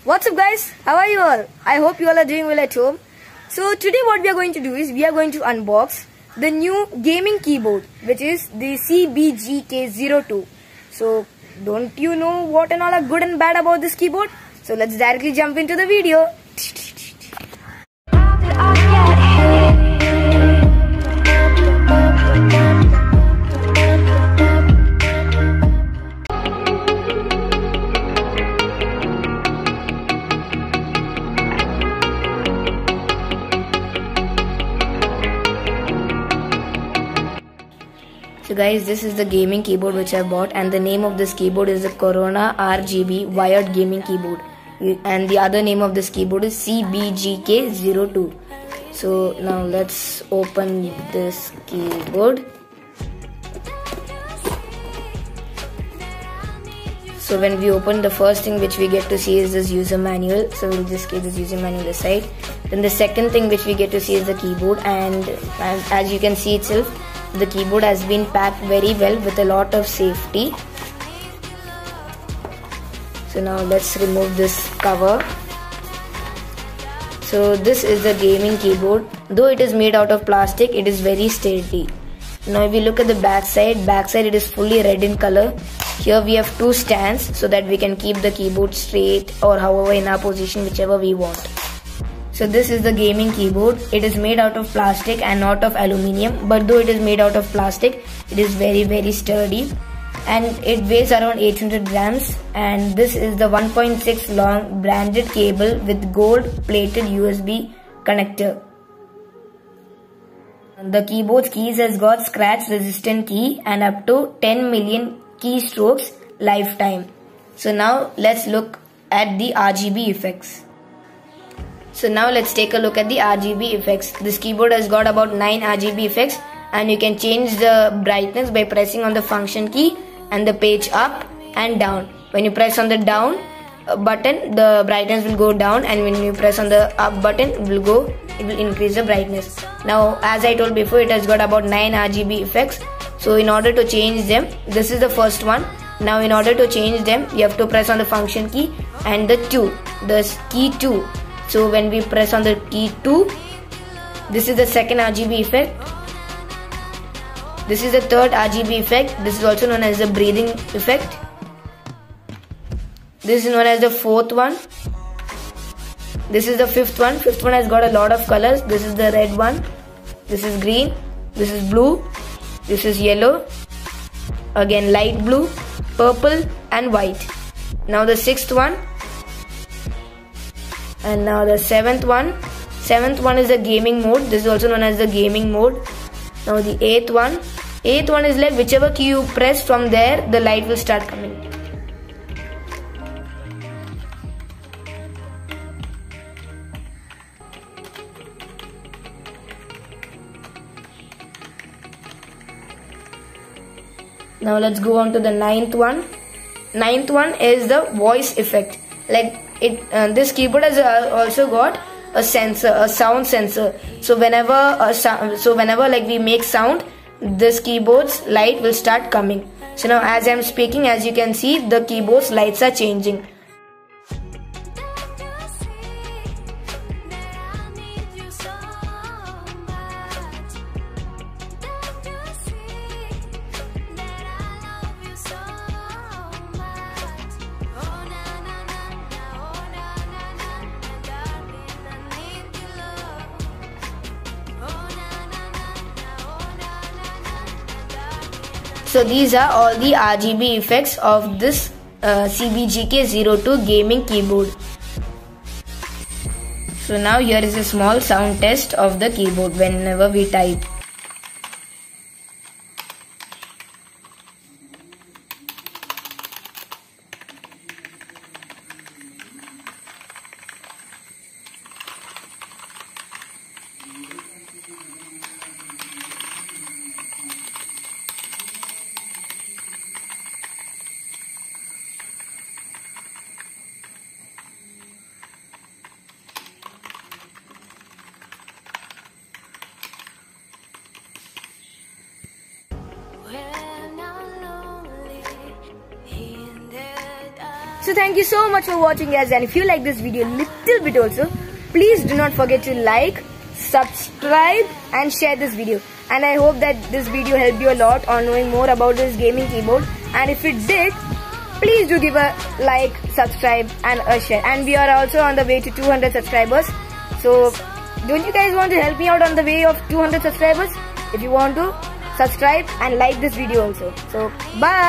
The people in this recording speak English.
What's up guys, how are you all? I hope you all are doing well at home. So today what we are going to do is we are going to unbox the new gaming keyboard, which is the CBGK02. So don't you know what and all are good and bad about this keyboard? So let's directly jump into the video. So guys, this is the gaming keyboard which I bought, and the name of this keyboard is the Corona RGB wired gaming keyboard, and the other name of this keyboard is CBGK02. So now let's open this keyboard. So when we open, the first thing which we get to see is this user manual. So we'll just keep this user manual aside. Then the second thing which we get to see is the keyboard, and as you can see itself, the keyboard has been packed very well with a lot of safety. So now let's remove this cover. So this is the gaming keyboard. Though it is made out of plastic, it is very sturdy. Now if we look at the back side it is fully red in color. Here we have two stands so that we can keep the keyboard straight or however in our position, whichever we want. So this is the gaming keyboard. It is made out of plastic and not of aluminium, but though it is made out of plastic, it is very sturdy, and it weighs around 800 grams. And this is the 1.6 long branded cable with gold plated USB connector. The keyboard's keys has got scratch resistant key and up to 10 million keystrokes lifetime. So now let's look at the RGB effects. So now let's take a look at the RGB effects. This keyboard has got about 9 RGB effects, and you can change the brightness by pressing on the function key and the page up and down. When you press on the down button, the brightness will go down, and when you press on the up button, it will increase the brightness. Now as I told before, it has got about 9 RGB effects. So in order to change them, this is the first one. Now in order to change them, you have to press on the function key and the key 2. So when we press on the key 2, this is the second RGB effect. This is the third RGB effect. This is also known as the breathing effect. This is known as the fourth one. This is the fifth one. Fifth one has got a lot of colors. This is the red one. This is green. This is blue. This is yellow. Again light blue, purple and white. Now the sixth one. And now the seventh one. Seventh one is the gaming mode. This is also known as the gaming mode. Now the eighth one. Eighth one is like whichever key you press, from there the light will start coming. Now let's go on to the ninth one. Ninth one is the voice effect. Like this keyboard has also got a sensor, a sound sensor. So whenever like we make sound, this keyboard's light will start coming. So now as I am speaking, as you can see, the keyboard's lights are changing. So these are all the RGB effects of this CBGK02 gaming keyboard. So now here is a small sound test of the keyboard whenever we type. So thank you so much for watching, guys, and if you like this video little bit also, please do not forget to like, subscribe and share this video. And I hope that this video helped you a lot on knowing more about this gaming keyboard. And if it did, please do give a like, subscribe and a share. And we are also on the way to 200 subscribers. So don't you guys want to help me out on the way of 200 subscribers? If you want to, subscribe and like this video also. So bye.